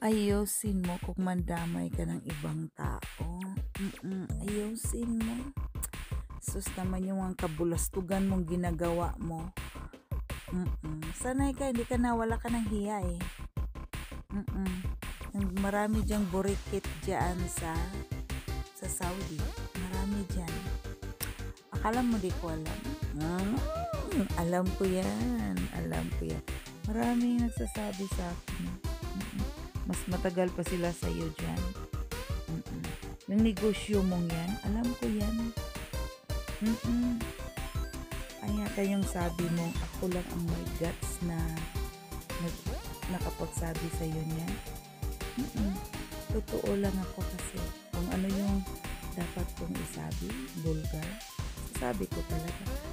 Ayusin mo kung mandamay ka ng ibang tao. Ayusin mo. Sus naman yung ang kabulastugan mong ginagawa mo. Sanay ka, hindi ka na, wala ka ng hiya eh. Marami diyang burikit dyan sa Saudi. Marami dyan. Akala mo di ko alam. Alam ko yan. Alam ko yan. Maraming nagsasabi sa akin. Mas matagal pa sila sa iyo dyan. Yung negosyo mong yan, alam ko yan. Ay yata yung sabi mo, ako lang ang may guts na nakapagsabi sa iyo niyan. Totoo lang ako kasi kung ano yung dapat kong isabi, vulgar, sabi ko talaga.